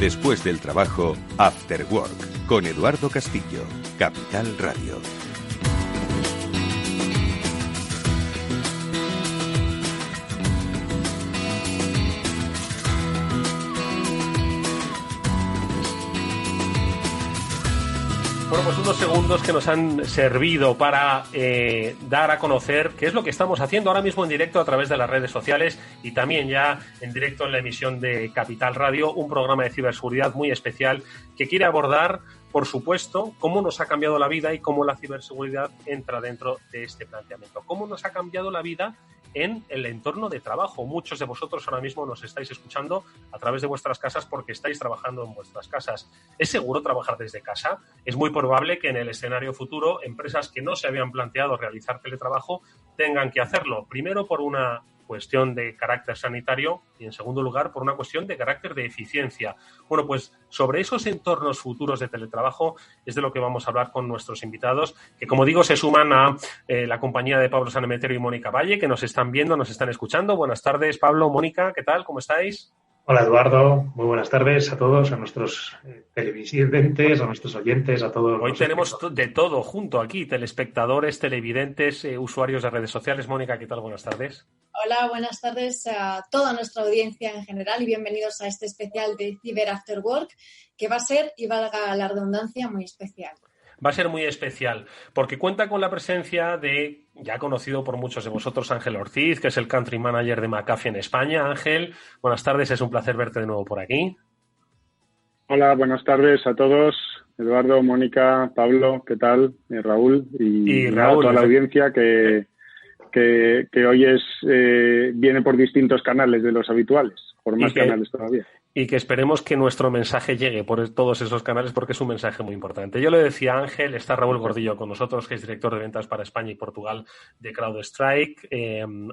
Después del trabajo, After Work, con Eduardo Castillo, Capital Radio. Bueno, pues unos segundos que nos han servido para dar a conocer qué es lo que estamos haciendo ahora mismo en directo a través de las redes sociales y también ya en directo en la emisión de Capital Radio, un programa de ciberseguridad muy especial que quiere abordar, por supuesto, cómo nos ha cambiado la vida y cómo la ciberseguridad entra dentro de este planteamiento. Cómo nos ha cambiado la vida en el entorno de trabajo. Muchos de vosotros ahora mismo nos estáis escuchando a través de vuestras casas porque estáis trabajando en vuestras casas. ¿Es seguro trabajar desde casa? Es muy probable que en el escenario futuro empresas que no se habían planteado realizar teletrabajo tengan que hacerlo. Primero por una cuestión de carácter sanitario y en segundo lugar por una cuestión de carácter de eficiencia. Bueno, pues sobre esos entornos futuros de teletrabajo es de lo que vamos a hablar con nuestros invitados, que como digo se suman a la compañía de Pablo Sanemeterio y Mónica Valle, que nos están viendo, nos están escuchando. Buenas tardes, Pablo, Mónica, ¿qué tal? ¿Cómo estáis? Hola, Eduardo. Muy buenas tardes a todos, a nuestros televidentes, a nuestros oyentes, a todos. Hoy tenemos de todo junto aquí, telespectadores, televidentes, usuarios de redes sociales. Mónica, ¿qué tal? Buenas tardes. Hola, buenas tardes a toda nuestra audiencia en general y bienvenidos a este especial de Cyber After Work, que va a ser, y valga la redundancia, muy especial. Va a ser muy especial porque cuenta con la presencia de, ya conocido por muchos de vosotros, Ángel Ortiz, que es el Country Manager de McAfee en España. Ángel, buenas tardes, es un placer verte de nuevo por aquí. Hola, buenas tardes a todos. Eduardo, Mónica, Pablo, ¿qué tal? Raúl y Raúl, toda la audiencia que hoy viene por distintos canales de los habituales, por más canales todavía. Y que esperemos que nuestro mensaje llegue por todos esos canales porque es un mensaje muy importante. Yo le decía a Ángel, está Raúl Gordillo con nosotros, que es director de ventas para España y Portugal de CrowdStrike.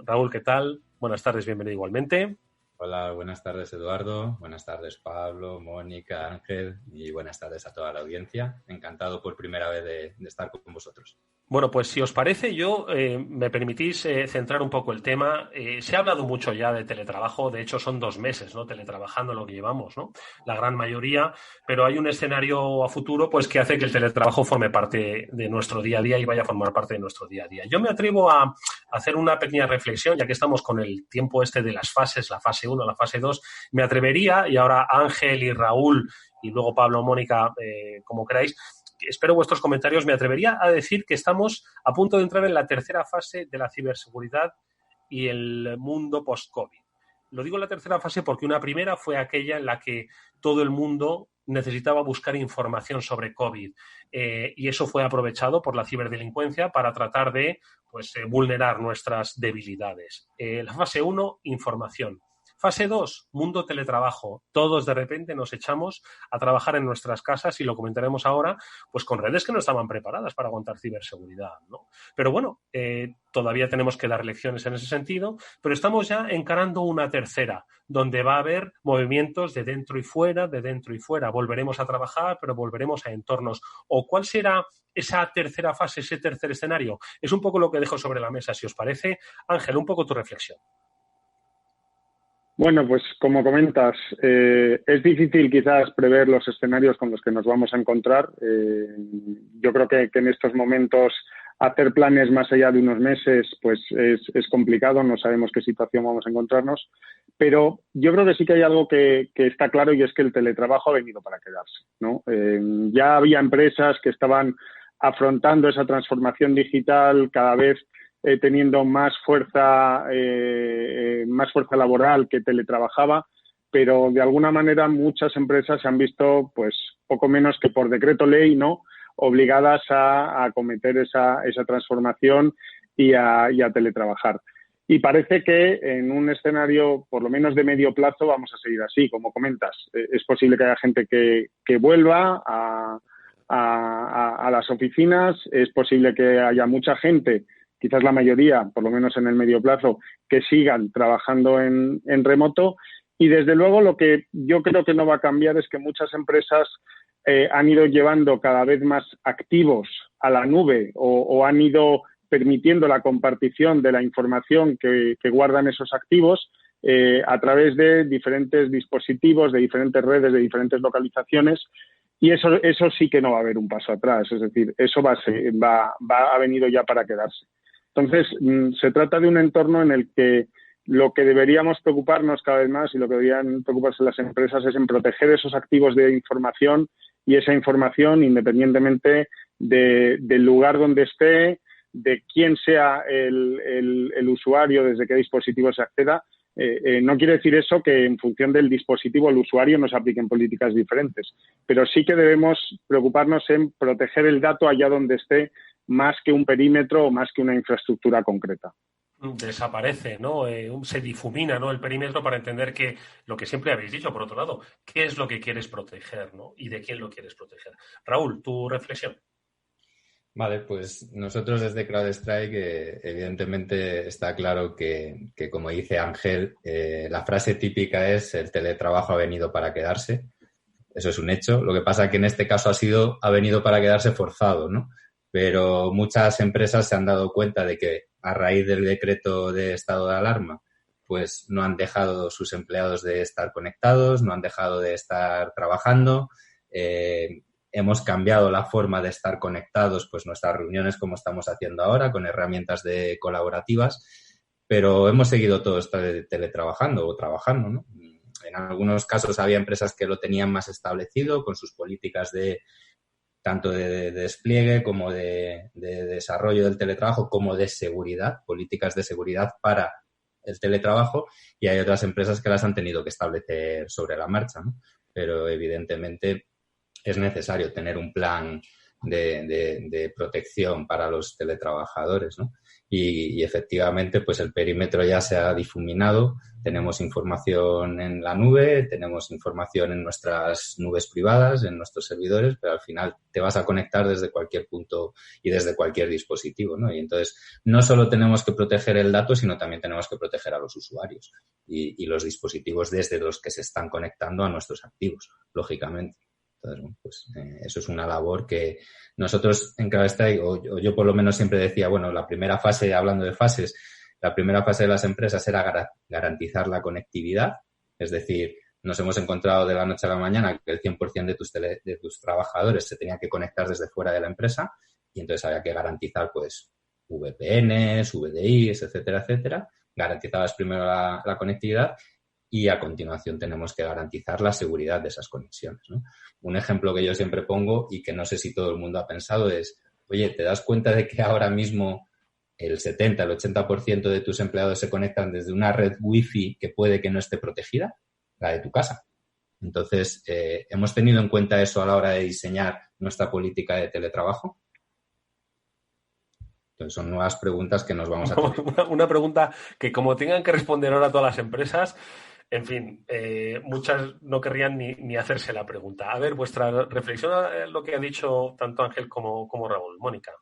Raúl, ¿qué tal? Buenas tardes, bienvenido igualmente. Hola, buenas tardes Eduardo, buenas tardes Pablo, Mónica, Ángel y buenas tardes a toda la audiencia. Encantado por primera vez de estar con vosotros. Bueno, pues si os parece, yo me permitís centrar un poco el tema. Se ha hablado mucho ya de teletrabajo, de hecho son 2 meses, ¿no? Teletrabajando lo que llevamos, ¿no? La gran mayoría, pero hay un escenario a futuro pues que hace que el teletrabajo forme parte de nuestro día a día y vaya a formar parte de nuestro día a día. Yo me atrevo a hacer una pequeña reflexión, ya que estamos con el tiempo de las fases, la fase 1, la fase 2, me atrevería, y ahora Ángel y Raúl y luego Pablo o Mónica, como queráis, espero vuestros comentarios, me atrevería a decir que estamos a punto de entrar en la tercera fase de la ciberseguridad y el mundo post-COVID. Lo digo en la tercera fase porque una primera fue aquella en la que todo el mundo necesitaba buscar información sobre COVID y eso fue aprovechado por la ciberdelincuencia para tratar de vulnerar nuestras debilidades. La fase 1, información. Fase 2, mundo teletrabajo. Todos de repente nos echamos a trabajar en nuestras casas y lo comentaremos ahora, pues con redes que no estaban preparadas para aguantar ciberseguridad, ¿no? Pero bueno, todavía tenemos que dar lecciones en ese sentido, pero estamos ya encarando una tercera, donde va a haber movimientos de dentro y fuera, de dentro y fuera. Volveremos a trabajar, pero volveremos a entornos. ¿O cuál será esa tercera fase, ese tercer escenario? Es un poco lo que dejo sobre la mesa, si os parece. Ángel, un poco tu reflexión. Bueno, pues como comentas, es difícil quizás prever los escenarios con los que nos vamos a encontrar. Yo creo que en estos momentos hacer planes más allá de unos meses pues es complicado, no sabemos qué situación vamos a encontrarnos, pero yo creo que sí que hay algo que está claro y es que el teletrabajo ha venido para quedarse, ¿no? Ya había empresas que estaban afrontando esa transformación digital cada vez teniendo más fuerza laboral que teletrabajaba, pero de alguna manera muchas empresas se han visto pues poco menos que por decreto ley, ¿no?, obligadas a acometer esa transformación y a teletrabajar. Y parece que en un escenario, por lo menos de medio plazo, vamos a seguir así, como comentas. Es posible que haya gente que vuelva a las oficinas, es posible que haya mucha gente, quizás la mayoría, por lo menos en el medio plazo, que sigan trabajando en remoto. Y desde luego lo que yo creo que no va a cambiar es que muchas empresas han ido llevando cada vez más activos a la nube o han ido permitiendo la compartición de la información que guardan esos activos, a través de diferentes dispositivos, de diferentes redes, de diferentes localizaciones, y eso sí que no va a haber un paso atrás, es decir, eso ha venido ya para quedarse. Entonces, se trata de un entorno en el que lo que deberíamos preocuparnos cada vez más y lo que deberían preocuparse las empresas es en proteger esos activos de información y esa información independientemente del lugar donde esté, de quién sea el usuario, desde qué dispositivo se acceda. No quiere decir eso que en función del dispositivo el usuario no se apliquen políticas diferentes, pero sí que debemos preocuparnos en proteger el dato allá donde esté más que un perímetro o más que una infraestructura concreta. Desaparece, ¿no? Se difumina, ¿no?, el perímetro para entender que lo que siempre habéis dicho, por otro lado, qué es lo que quieres proteger, ¿no? Y de quién lo quieres proteger. Raúl, tu reflexión. Vale, pues nosotros desde CrowdStrike evidentemente está claro que como dice Ángel, la frase típica es el teletrabajo ha venido para quedarse. Eso es un hecho. Lo que pasa es que en este caso ha venido para quedarse forzado, ¿no? Pero muchas empresas se han dado cuenta de que a raíz del decreto de estado de alarma, pues no han dejado sus empleados de estar conectados, no han dejado de estar trabajando. Hemos cambiado la forma de estar conectados, pues nuestras reuniones como estamos haciendo ahora, con herramientas colaborativas, pero hemos seguido todos teletrabajando o trabajando, ¿no? En algunos casos había empresas que lo tenían más establecido con sus políticas tanto de despliegue como de desarrollo del teletrabajo, como de seguridad, políticas de seguridad para el teletrabajo, y hay otras empresas que las han tenido que establecer sobre la marcha, ¿no? Pero evidentemente es necesario tener un plan de protección para los teletrabajadores, ¿no? Y efectivamente, pues el perímetro ya se ha difuminado. Tenemos información en la nube, tenemos información en nuestras nubes privadas, en nuestros servidores, pero al final te vas a conectar desde cualquier punto y desde cualquier dispositivo, ¿no? Y entonces no solo tenemos que proteger el dato, sino también tenemos que proteger a los usuarios y los dispositivos desde los que se están conectando a nuestros activos, lógicamente. Entonces, bueno, pues eso es una labor que nosotros en CrowdStrike, o yo por lo menos siempre decía, bueno, la primera fase, hablando de fases, la primera fase de las empresas era garantizar la conectividad, es decir, nos hemos encontrado de la noche a la mañana que el 100% de tus trabajadores se tenían que conectar desde fuera de la empresa y entonces había que garantizar pues VPNs, VDIs, etcétera, etcétera. Garantizabas primero la conectividad y a continuación tenemos que garantizar la seguridad de esas conexiones, ¿no? Un ejemplo que yo siempre pongo y que no sé si todo el mundo ha pensado es, oye, ¿te das cuenta de que ahora mismo el 70, el 80% de tus empleados se conectan desde una red wifi que puede que no esté protegida? La de tu casa. Entonces, ¿hemos tenido en cuenta eso a la hora de diseñar nuestra política de teletrabajo? Entonces, son nuevas preguntas que nos vamos a tener. Una pregunta que como tengan que responder ahora todas las empresas, en fin, muchas no querrían ni hacerse la pregunta. A ver, vuestra reflexión a lo que ha dicho tanto Ángel como Raúl. Mónica.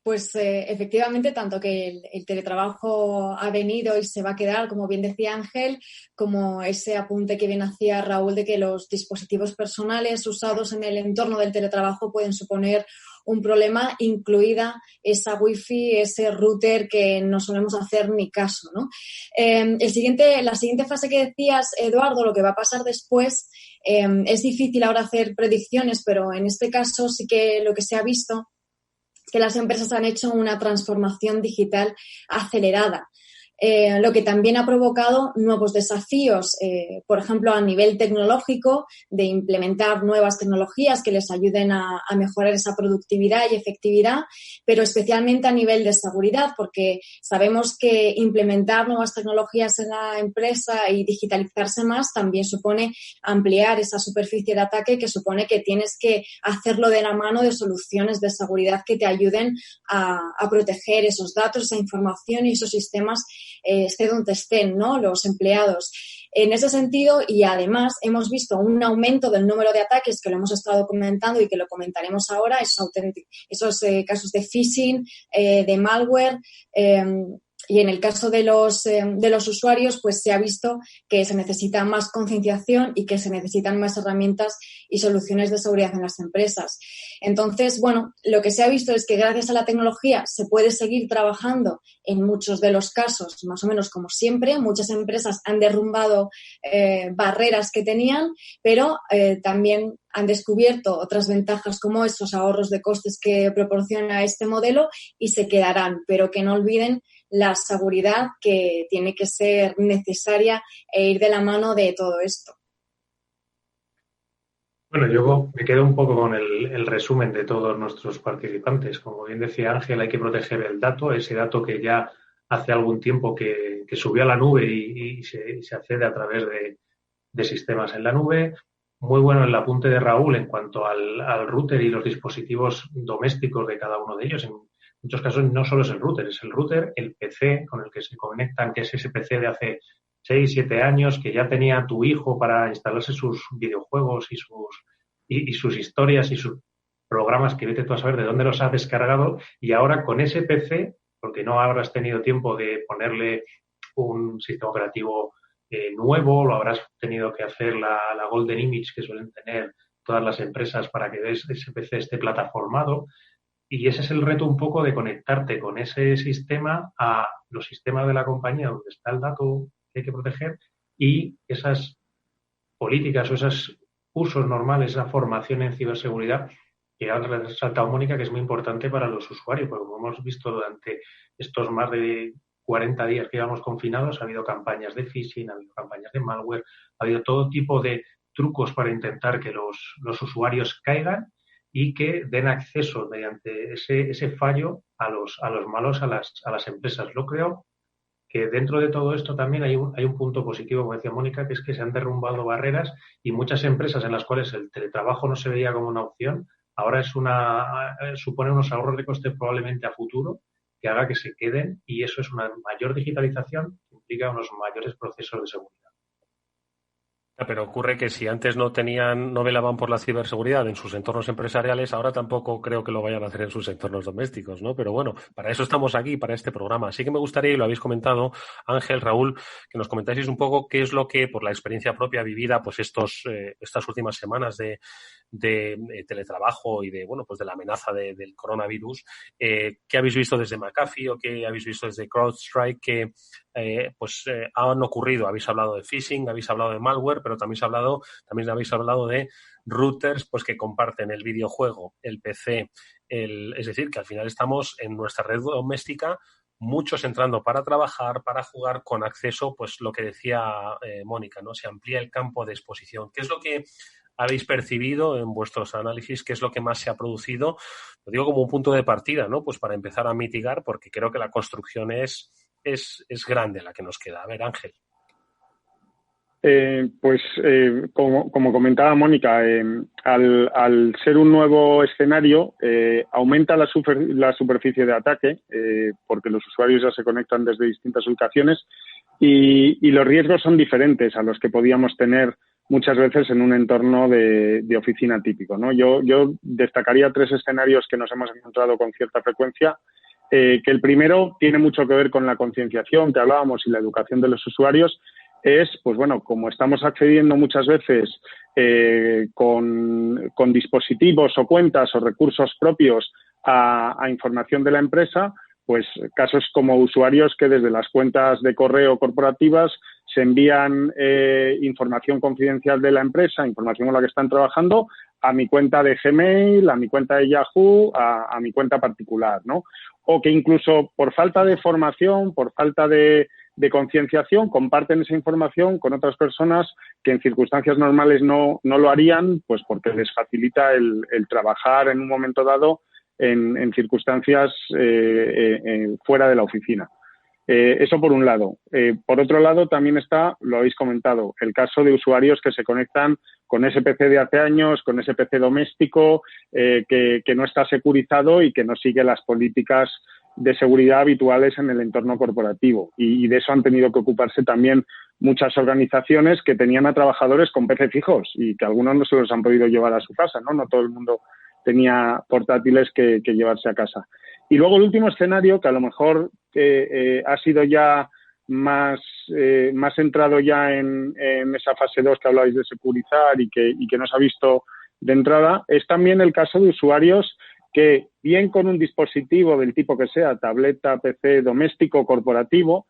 Pues efectivamente, tanto que el teletrabajo ha venido y se va a quedar, como bien decía Ángel, como ese apunte que bien hacía Raúl de que los dispositivos personales usados en el entorno del teletrabajo pueden suponer un problema, incluida esa wifi, ese router que no solemos hacer ni caso, ¿no? La siguiente fase que decías, Eduardo, lo que va a pasar después, es difícil ahora hacer predicciones, pero en este caso sí que lo que se ha visto que las empresas han hecho una transformación digital acelerada, lo que también ha provocado nuevos desafíos, por ejemplo, a nivel tecnológico, de implementar nuevas tecnologías que les ayuden a mejorar esa productividad y efectividad, pero especialmente a nivel de seguridad, porque sabemos que implementar nuevas tecnologías en la empresa y digitalizarse más también supone ampliar esa superficie de ataque, que supone que tienes que hacerlo de la mano de soluciones de seguridad que te ayuden a proteger esos datos, esa información y esos sistemas esté donde estén, ¿no?, los empleados. En ese sentido, y además hemos visto un aumento del número de ataques que lo hemos estado comentando y que lo comentaremos ahora, esos casos de phishing, de malware, Y en el caso de los usuarios, pues se ha visto que se necesita más concienciación y que se necesitan más herramientas y soluciones de seguridad en las empresas. Entonces, bueno, lo que se ha visto es que gracias a la tecnología se puede seguir trabajando en muchos de los casos, más o menos como siempre. Muchas empresas han derrumbado barreras que tenían, pero también han descubierto otras ventajas como esos ahorros de costes que proporciona este modelo y se quedarán, pero que no olviden la seguridad que tiene que ser necesaria e ir de la mano de todo esto. Bueno, yo me quedo un poco con el resumen de todos nuestros participantes. Como bien decía Ángel, hay que proteger el dato, ese dato que ya hace algún tiempo que subió a la nube y se accede a través de sistemas en la nube. Muy bueno el apunte de Raúl en cuanto al router y los dispositivos domésticos de cada uno de ellos. En muchos casos no solo es el router, el PC con el que se conectan, que es ese PC de hace 6, 7 años, que ya tenía tu hijo para instalarse sus videojuegos y sus historias y sus programas que vete tú a saber de dónde los ha descargado, y ahora con ese PC, porque no habrás tenido tiempo de ponerle un sistema operativo nuevo, lo habrás tenido que hacer la Golden Image que suelen tener todas las empresas para que ese PC esté plataformado. Y ese es el reto un poco de conectarte con ese sistema a los sistemas de la compañía donde está el dato que hay que proteger y esas políticas o esos usos normales, esa formación en ciberseguridad que ha resaltado Mónica, que es muy importante para los usuarios, porque como hemos visto durante estos más de 40 días que llevamos confinados, ha habido campañas de phishing, ha habido campañas de malware, ha habido todo tipo de trucos para intentar que los usuarios caigan y que den acceso mediante ese fallo a los malos a las empresas. Lo creo que dentro de todo esto también hay un punto positivo, como decía Mónica, que es que se han derrumbado barreras y muchas empresas en las cuales el teletrabajo no se veía como una opción, ahora supone unos ahorros de coste probablemente a futuro que haga que se queden, y eso es una mayor digitalización que implica unos mayores procesos de seguridad. Pero ocurre que si antes no velaban por la ciberseguridad en sus entornos empresariales, ahora tampoco creo que lo vayan a hacer en sus entornos domésticos, ¿no? Pero bueno, para eso estamos aquí, para este programa. Así que me gustaría, y lo habéis comentado, Ángel, Raúl, que nos comentaseis un poco qué es lo que, por la experiencia propia vivida, pues estas últimas semanas de teletrabajo y de la amenaza del coronavirus, ¿qué habéis visto desde McAfee o qué habéis visto desde CrowdStrike que han ocurrido? Habéis hablado de phishing, habéis hablado de malware, pero también habéis hablado de routers pues que comparten el videojuego, el PC, es decir, que al final estamos en nuestra red doméstica, muchos entrando para trabajar, para jugar, con acceso, pues lo que decía Mónica, ¿no? Se amplía el campo de exposición. ¿Qué es lo que habéis percibido en vuestros análisis? ¿Qué es lo que más se ha producido? Lo digo como un punto de partida, ¿no? Pues para empezar a mitigar, porque creo que la construcción es grande la que nos queda. A ver, Ángel. Como comentaba Mónica, al ser un nuevo escenario, aumenta la superficie de ataque, porque los usuarios ya se conectan desde distintas ubicaciones y los riesgos son diferentes a los que podíamos tener muchas veces en un entorno de oficina típico, ¿no? Yo destacaría 3 escenarios que nos hemos encontrado con cierta frecuencia. Que el primero tiene mucho que ver con la concienciación que hablábamos y la educación de los usuarios. Es, pues bueno, como estamos accediendo muchas veces con dispositivos o cuentas o recursos propios a información de la empresa, pues casos como usuarios que desde las cuentas de correo corporativas se envían información confidencial de la empresa, información con la que están trabajando, a mi cuenta de Gmail, a mi cuenta de Yahoo, a mi cuenta particular, ¿no? O que incluso por falta de formación, por falta de concienciación, comparten esa información con otras personas que en circunstancias normales no lo harían, pues porque les facilita el trabajar en un momento dado en circunstancias fuera de la oficina. Eso por un lado. Por otro lado, también está, lo habéis comentado, el caso de usuarios que se conectan con ese PC de hace años, con ese PC doméstico que no está securizado y que no sigue las políticas de seguridad habituales en el entorno corporativo. Y de eso han tenido que ocuparse también muchas organizaciones que tenían a trabajadores con PC fijos y que algunos no se los han podido llevar a su casa, ¿no? No todo el mundo tenía portátiles que llevarse a casa. Y luego el último escenario, que a lo mejor ha sido ya más centrado ya en esa fase 2 que hablabais de securizar y que nos ha visto de entrada, es también el caso de usuarios que, bien con un dispositivo del tipo que sea, tableta, PC, doméstico, corporativo,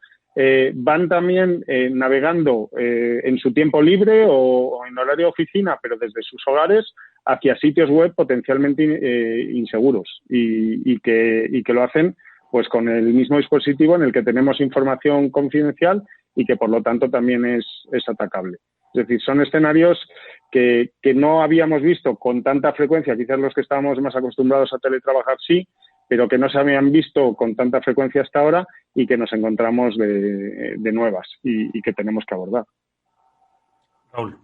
van también navegando en su tiempo libre o en horario de oficina, pero desde sus hogares, hacia sitios web potencialmente inseguros y que lo hacen pues con el mismo dispositivo en el que tenemos información confidencial y que por lo tanto también es atacable. Es decir, son escenarios que no habíamos visto con tanta frecuencia, quizás los que estábamos más acostumbrados a teletrabajar sí, pero que no se habían visto con tanta frecuencia hasta ahora y que nos encontramos de nuevas y que tenemos que abordar. Raúl.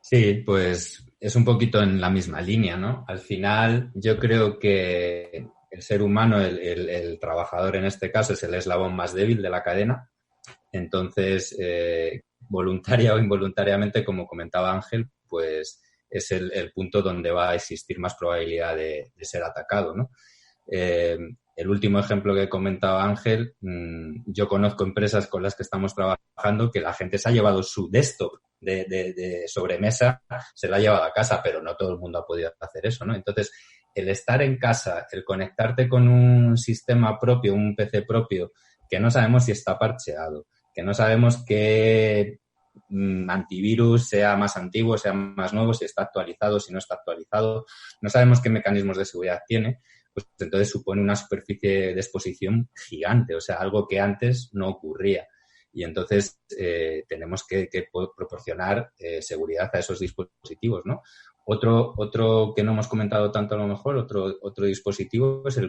Sí, pues es un poquito en la misma línea, ¿no? Al final yo creo que el ser humano, el trabajador en este caso, es el eslabón más débil de la cadena. Entonces, voluntaria o involuntariamente, como comentaba Ángel, pues es el punto donde va a existir más probabilidad de ser atacado, ¿no? El último ejemplo que comentaba Ángel, yo conozco empresas con las que estamos trabajando que la gente se ha llevado su desktop de sobremesa, se la ha llevado a casa, pero no todo el mundo ha podido hacer eso, ¿no? Entonces, el estar en casa, el conectarte con un sistema propio, un PC propio, que no sabemos si está parcheado, que no sabemos qué antivirus sea más antiguo, sea más nuevo, si está actualizado, si no está actualizado, no sabemos qué mecanismos de seguridad tiene, pues entonces supone una superficie de exposición gigante, o sea, algo que antes no ocurría. Y entonces tenemos que proporcionar seguridad a esos dispositivos, ¿no? Otro que no hemos comentado tanto a lo mejor, otro dispositivo es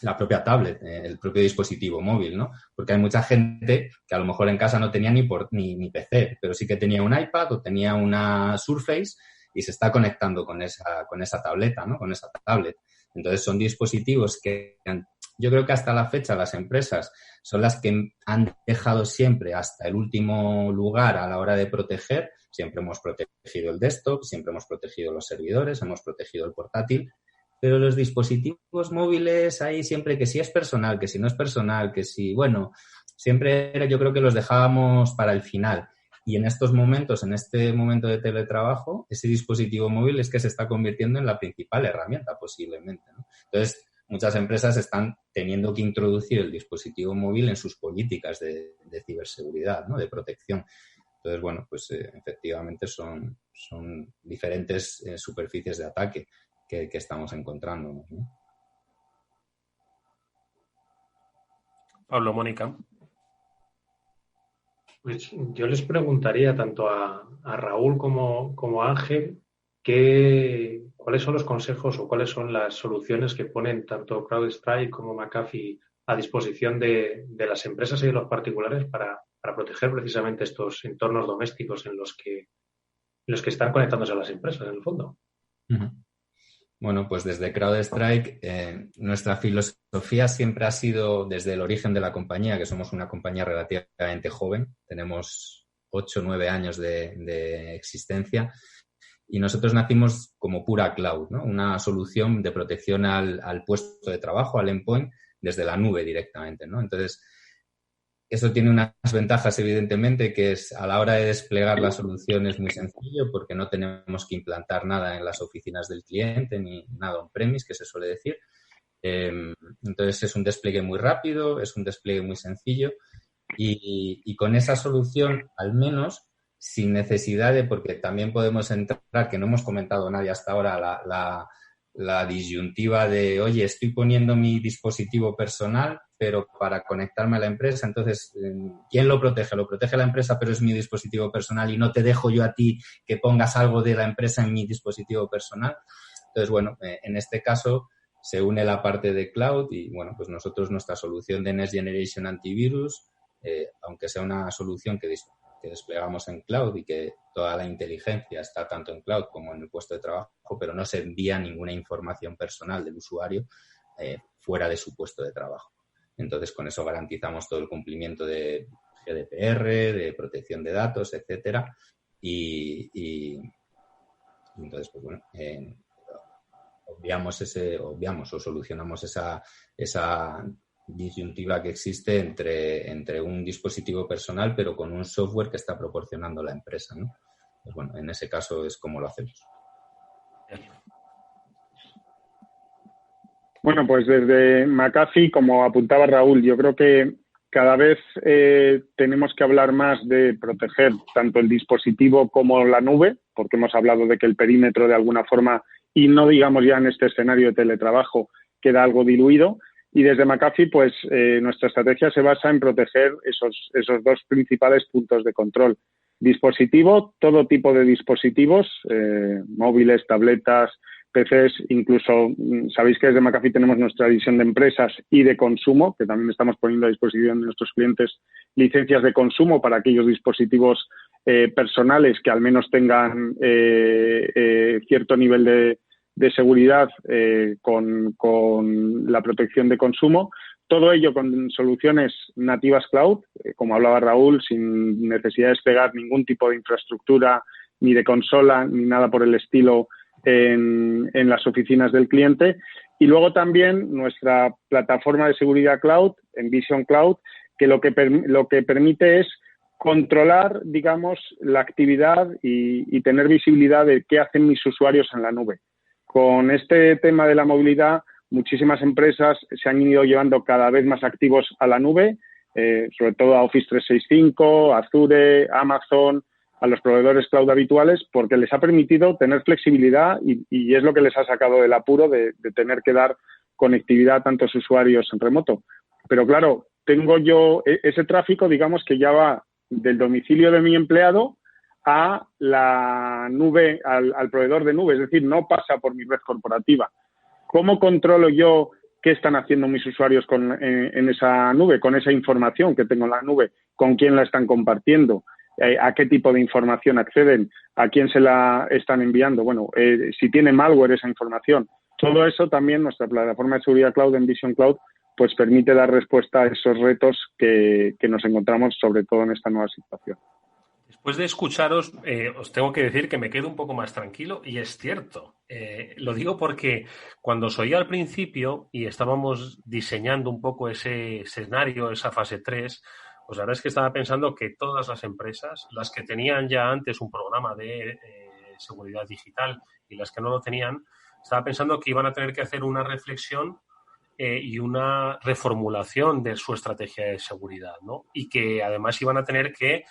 la propia tablet, el propio dispositivo móvil, ¿no? Porque hay mucha gente que a lo mejor en casa no tenía ni PC, pero sí que tenía un iPad o tenía una Surface y se está conectando con esa tableta, ¿no? Con esa tablet. Entonces son dispositivos que yo creo que hasta la fecha las empresas son las que han dejado siempre hasta el último lugar a la hora de proteger. Siempre hemos protegido el desktop, siempre hemos protegido los servidores, hemos protegido el portátil, pero los dispositivos móviles ahí siempre que si es personal, que si no es personal, que si, bueno, siempre yo creo que los dejábamos para el final. Y en estos momentos, en este momento de teletrabajo, ese dispositivo móvil es que se está convirtiendo en la principal herramienta posiblemente, ¿no? Entonces, muchas empresas están teniendo que introducir el dispositivo móvil en sus políticas de ciberseguridad, ¿no? De protección. Entonces, bueno, pues efectivamente son diferentes superficies de ataque que estamos encontrando, ¿no? Pablo, Mónica. Pues yo les preguntaría tanto a Raúl como a Ángel cuáles son los consejos o cuáles son las soluciones que ponen tanto CrowdStrike como McAfee a disposición de las empresas y de los particulares para proteger precisamente estos entornos domésticos en los que están conectándose a las empresas, en el fondo. Uh-huh. Bueno, pues desde CrowdStrike nuestra filosofía siempre ha sido, desde el origen de la compañía, que somos una compañía relativamente joven, tenemos 8 o 9 años de existencia, y nosotros nacimos como pura cloud, ¿no? Una solución de protección al puesto de trabajo, al endpoint, desde la nube directamente, ¿no? Entonces, eso tiene unas ventajas, evidentemente, que es a la hora de desplegar la solución es muy sencillo porque no tenemos que implantar nada en las oficinas del cliente ni nada on-premise, que se suele decir. Entonces, es un despliegue muy rápido, es un despliegue muy sencillo y con esa solución, al menos, sin necesidad de, porque también podemos entrar, que no hemos comentado nadie hasta ahora, la disyuntiva de, oye, estoy poniendo mi dispositivo personal, pero para conectarme a la empresa, entonces, ¿quién lo protege? Lo protege la empresa, pero es mi dispositivo personal y no te dejo yo a ti que pongas algo de la empresa en mi dispositivo personal. Entonces, bueno, en este caso se une la parte de cloud y, bueno, pues nosotros nuestra solución de Next Generation Antivirus, aunque sea una solución que desplegamos en cloud y que toda la inteligencia está tanto en cloud como en el puesto de trabajo, pero no se envía ninguna información personal del usuario fuera de su puesto de trabajo. Entonces, con eso garantizamos todo el cumplimiento de GDPR, de protección de datos, etcétera. Y entonces, pues bueno, obviamos o solucionamos esa disyuntiva que existe entre un dispositivo personal pero con un software que está proporcionando la empresa, ¿no? Pues bueno, en ese caso es como lo hacemos. Bueno, pues desde McAfee, como apuntaba Raúl, yo creo que cada vez tenemos que hablar más de proteger tanto el dispositivo como la nube, porque hemos hablado de que el perímetro de alguna forma, y no digamos ya en este escenario de teletrabajo, queda algo diluido. Y desde McAfee, pues nuestra estrategia se basa en proteger esos dos principales puntos de control. Dispositivo, todo tipo de dispositivos, móviles, tabletas, PCs, incluso sabéis que desde McAfee tenemos nuestra división de empresas y de consumo, que también estamos poniendo a disposición de nuestros clientes licencias de consumo para aquellos dispositivos personales que al menos tengan cierto nivel de seguridad con la protección de consumo. Todo ello con soluciones nativas cloud, como hablaba Raúl, sin necesidad de despegar ningún tipo de infraestructura, ni de consola, ni nada por el estilo en las oficinas del cliente. Y luego también nuestra plataforma de seguridad cloud, Envision Cloud, que lo que permite es controlar, digamos, la actividad y tener visibilidad de qué hacen mis usuarios en la nube. Con este tema de la movilidad, muchísimas empresas se han ido llevando cada vez más activos a la nube, sobre todo a Office 365, Azure, Amazon, a los proveedores cloud habituales, porque les ha permitido tener flexibilidad y es lo que les ha sacado del apuro de tener que dar conectividad a tantos usuarios en remoto. Pero claro, tengo yo ese tráfico, digamos, que ya va del domicilio de mi empleado a la nube, al proveedor de nube, es decir, no pasa por mi red corporativa. ¿Cómo controlo yo qué están haciendo mis usuarios en esa nube, con esa información que tengo en la nube? ¿Con quién la están compartiendo? ¿A qué tipo de información acceden? ¿A quién se la están enviando? Bueno, si tiene malware esa información. Todo eso también nuestra plataforma de seguridad cloud, Envision Cloud, pues permite dar respuesta a esos retos que nos encontramos, sobre todo en esta nueva situación. Después de escucharos, os tengo que decir que me quedo un poco más tranquilo y es cierto. Lo digo porque cuando os oía al principio y estábamos diseñando un poco ese escenario, esa fase 3, pues la verdad es que estaba pensando que todas las empresas, las que tenían ya antes un programa de seguridad digital y las que no lo tenían, estaba pensando que iban a tener que hacer una reflexión y una reformulación de su estrategia de seguridad, ¿no? Y que además iban a tener que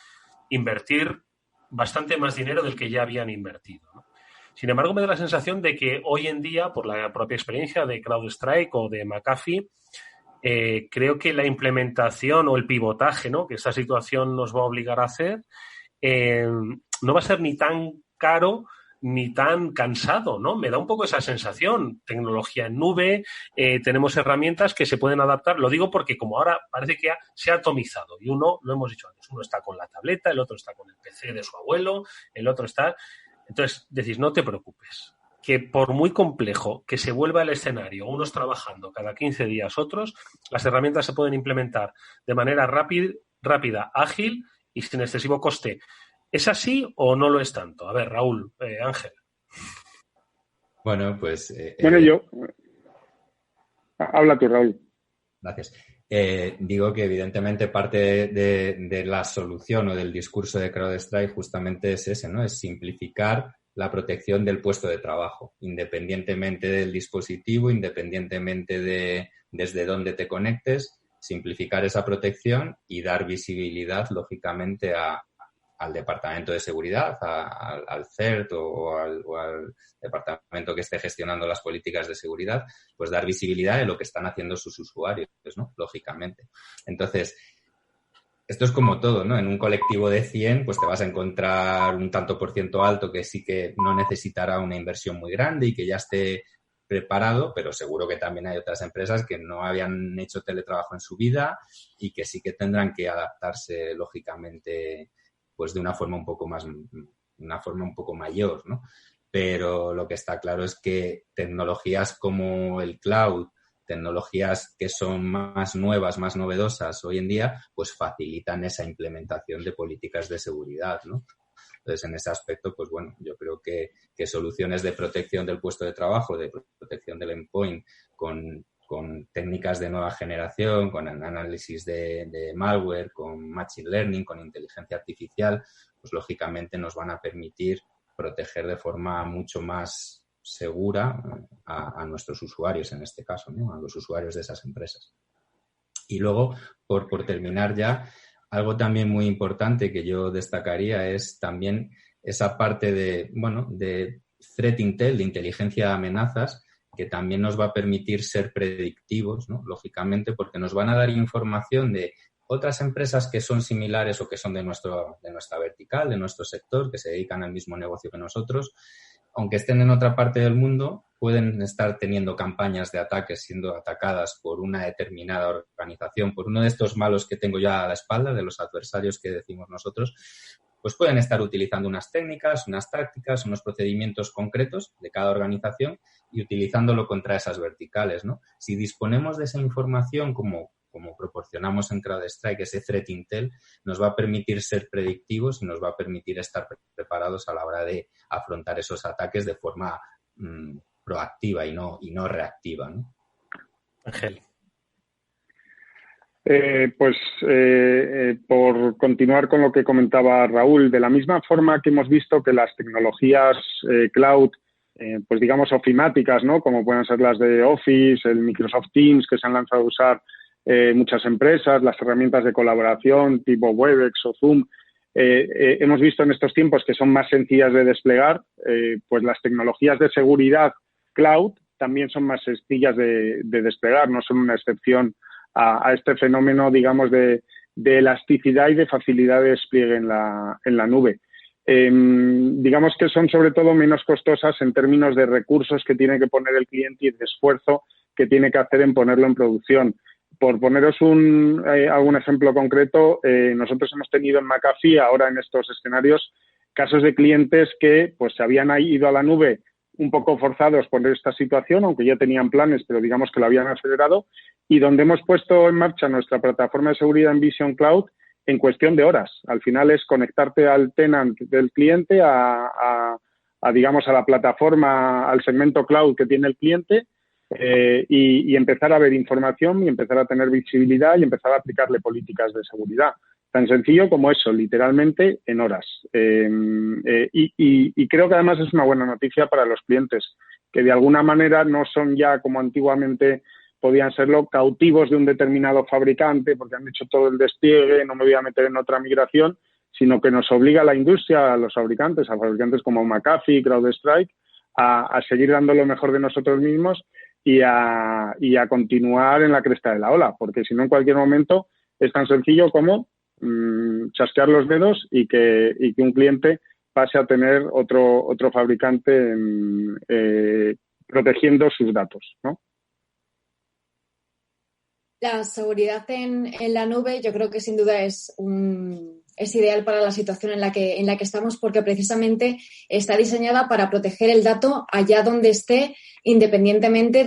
invertir bastante más dinero del que ya habían invertido, ¿no? Sin embargo, me da la sensación de que hoy en día, por la propia experiencia de CrowdStrike o de McAfee, creo que la implementación o el pivotaje, ¿no?, que esta situación nos va a obligar a hacer, no va a ser ni tan caro ni tan cansado, ¿no? Me da un poco esa sensación. Tecnología en nube, tenemos herramientas que se pueden adaptar. Lo digo porque como ahora parece que se ha atomizado y uno, lo hemos dicho antes, uno está con la tableta, el otro está con el PC de su abuelo, el otro está... Entonces, decís, no te preocupes, que por muy complejo que se vuelva el escenario, unos trabajando cada 15 días, otros, las herramientas se pueden implementar de manera rápida, ágil y sin excesivo coste. ¿Es así o no lo es tanto? A ver, Raúl, Ángel. Bueno, pues... Habla tú, Raúl. Gracias. Digo que evidentemente parte de la solución o del discurso de CrowdStrike justamente es ese, ¿no? Es simplificar la protección del puesto de trabajo, independientemente del dispositivo, independientemente de desde dónde te conectes, simplificar esa protección y dar visibilidad, lógicamente, al departamento de seguridad, al CERT o al departamento que esté gestionando las políticas de seguridad, pues dar visibilidad de lo que están haciendo sus usuarios, ¿no? Lógicamente. Entonces, esto es como todo, ¿no? En un colectivo de 100, pues te vas a encontrar un tanto por ciento alto que sí que no necesitará una inversión muy grande y que ya esté preparado, pero seguro que también hay otras empresas que no habían hecho teletrabajo en su vida y que sí que tendrán que adaptarse, lógicamente, pues de una forma un poco mayor, ¿no? Pero lo que está claro es que tecnologías como el cloud, tecnologías que son más nuevas, más novedosas hoy en día, pues facilitan esa implementación de políticas de seguridad, ¿no? Entonces, en ese aspecto, pues bueno, yo creo que soluciones de protección del puesto de trabajo, de protección del endpoint, con técnicas de nueva generación, con análisis de malware, con machine learning, con inteligencia artificial, pues lógicamente nos van a permitir proteger de forma mucho más segura a nuestros usuarios, en este caso, ¿no? A los usuarios de esas empresas. Y luego, por terminar ya, algo también muy importante que yo destacaría es también esa parte de threat intel, de inteligencia de amenazas, que también nos va a permitir ser predictivos, ¿no? Lógicamente, porque nos van a dar información de otras empresas que son similares o que son de nuestra vertical, de nuestro sector, que se dedican al mismo negocio que nosotros, aunque estén en otra parte del mundo, pueden estar teniendo campañas de ataques, siendo atacadas por una determinada organización, por uno de estos malos que tengo ya a la espalda, de los adversarios que decimos nosotros, pues pueden estar utilizando unas técnicas, unas tácticas, unos procedimientos concretos de cada organización y utilizándolo contra esas verticales, ¿no? Si disponemos de esa información como proporcionamos en CrowdStrike, ese threat intel, nos va a permitir ser predictivos y nos va a permitir estar preparados a la hora de afrontar esos ataques de forma proactiva y no reactiva, ¿no? Ángel. Por continuar con lo que comentaba Raúl, de la misma forma que hemos visto que las tecnologías cloud, pues digamos ofimáticas, ¿no? Como pueden ser las de Office, el Microsoft Teams, que se han lanzado a usar muchas empresas, las herramientas de colaboración tipo Webex o Zoom, hemos visto en estos tiempos que son más sencillas de desplegar, pues las tecnologías de seguridad cloud también son más sencillas de desplegar, no son una excepción a este fenómeno, digamos, de elasticidad y de facilidad de despliegue en la nube. Digamos que son sobre todo menos costosas en términos de recursos que tiene que poner el cliente y de esfuerzo que tiene que hacer en ponerlo en producción. Por poneros algún ejemplo concreto, nosotros hemos tenido en McAfee, ahora en estos escenarios, casos de clientes que pues se habían ido a la nube un poco forzados por esta situación, aunque ya tenían planes, pero digamos que lo habían acelerado, y donde hemos puesto en marcha nuestra plataforma de seguridad en Vision Cloud en cuestión de horas. Al final es conectarte al tenant del cliente, digamos, a la plataforma, al segmento cloud que tiene el cliente, y empezar a ver información y empezar a tener visibilidad y empezar a aplicarle políticas de seguridad. Tan sencillo como eso, literalmente en horas. Y creo que además es una buena noticia para los clientes, que de alguna manera no son ya como antiguamente podían serlo, cautivos de un determinado fabricante porque han hecho todo el despliegue, no me voy a meter en otra migración, sino que nos obliga a la industria, a los fabricantes, a fabricantes como McAfee, CrowdStrike, a seguir dando lo mejor de nosotros mismos y a continuar en la cresta de la ola, porque si no en cualquier momento es tan sencillo como chasquear los dedos y que un cliente pase a tener otro fabricante protegiendo sus datos, ¿no? La seguridad en la nube yo creo que sin duda es ideal para la situación en la que estamos, porque precisamente está diseñada para proteger el dato allá donde esté, independientemente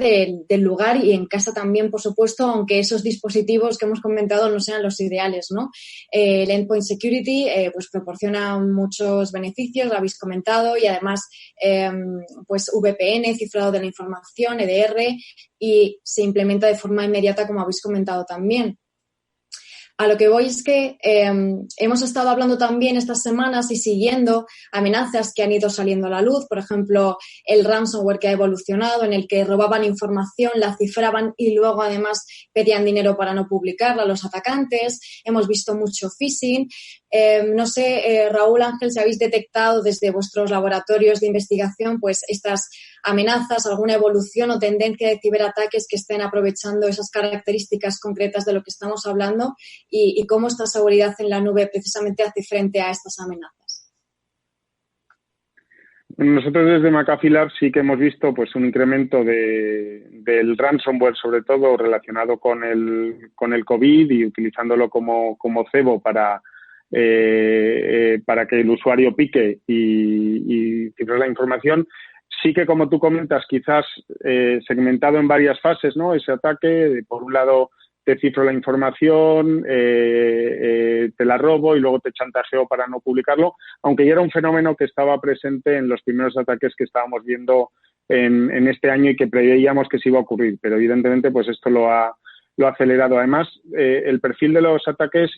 del lugar, y en casa también, por supuesto, aunque esos dispositivos que hemos comentado no sean los ideales, ¿no? El Endpoint Security pues proporciona muchos beneficios, lo habéis comentado, y además pues VPN, cifrado de la información, EDR, y se implementa de forma inmediata, como habéis comentado también. A lo que voy es que hemos estado hablando también estas semanas y siguiendo amenazas que han ido saliendo a la luz. Por ejemplo, el ransomware que ha evolucionado, en el que robaban información, la cifraban y luego además pedían dinero para no publicarla a los atacantes. Hemos visto mucho phishing. No sé, Raúl, Ángel, si habéis detectado desde vuestros laboratorios de investigación pues estas amenazas, alguna evolución o tendencia de ciberataques que estén aprovechando esas características concretas de lo que estamos hablando, y cómo esta seguridad en la nube precisamente hace frente a estas amenazas. Nosotros desde McAfee Labs sí que hemos visto pues un incremento del ransomware, sobre todo relacionado con el COVID, y utilizándolo como cebo para que el usuario pique y cifre la información. Sí que, como tú comentas, quizás segmentado en varias fases, ¿no? Ese ataque, por un lado, te cifro la información, te la robo y luego te chantajeo para no publicarlo, aunque ya era un fenómeno que estaba presente en los primeros ataques que estábamos viendo en este año y que preveíamos que se iba a ocurrir, pero evidentemente pues esto lo ha acelerado. Además, el perfil de los ataques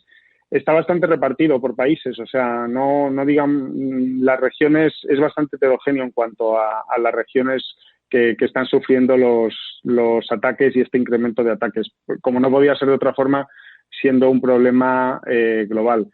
está bastante repartido por países, o sea, no digan las regiones, es bastante heterogéneo en cuanto a las regiones que están sufriendo los ataques y este incremento de ataques, como no podía ser de otra forma, siendo un problema global.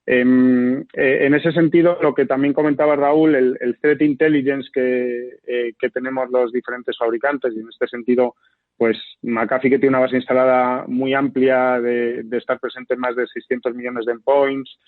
En ese sentido, lo que también comentaba Raúl, el threat intelligence que tenemos los diferentes fabricantes, y en este sentido, pues McAfee, que tiene una base instalada muy amplia de estar presente en más de 600 millones de endpoints.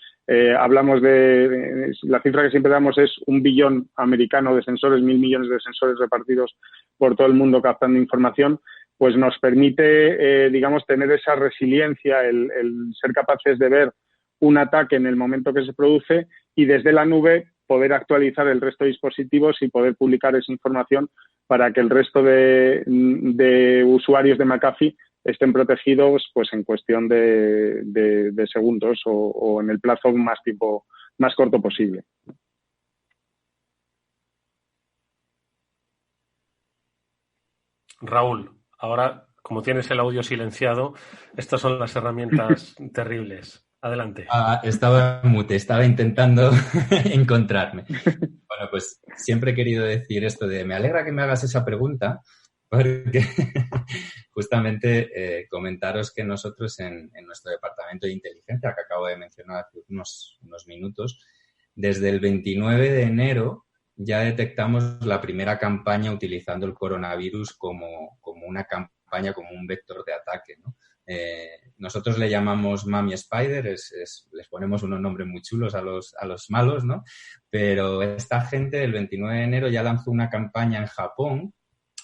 Hablamos la cifra que siempre damos es 1 billón americano de sensores, 1.000 millones de sensores repartidos por todo el mundo captando información, pues nos permite, digamos, tener esa resiliencia, el ser capaces de ver un ataque en el momento que se produce y desde la nube poder actualizar el resto de dispositivos y poder publicar esa información para que el resto de usuarios de McAfee estén protegidos pues en cuestión de segundos o en el plazo más corto posible. Raúl, ahora, como tienes el audio silenciado, estas son las herramientas terribles. Adelante. Estaba en mute, estaba intentando encontrarme. Bueno, pues siempre he querido decir esto de me alegra que me hagas esa pregunta, porque justamente comentaros que nosotros en nuestro departamento de inteligencia, que acabo de mencionar hace unos minutos, desde el 29 de enero ya detectamos la primera campaña utilizando el coronavirus como una campaña, como un vector de ataque, ¿no? Nosotros le llamamos Mummy Spider, les ponemos unos nombres muy chulos a los malos, ¿no? Pero esta gente el 29 de enero ya lanzó una campaña en Japón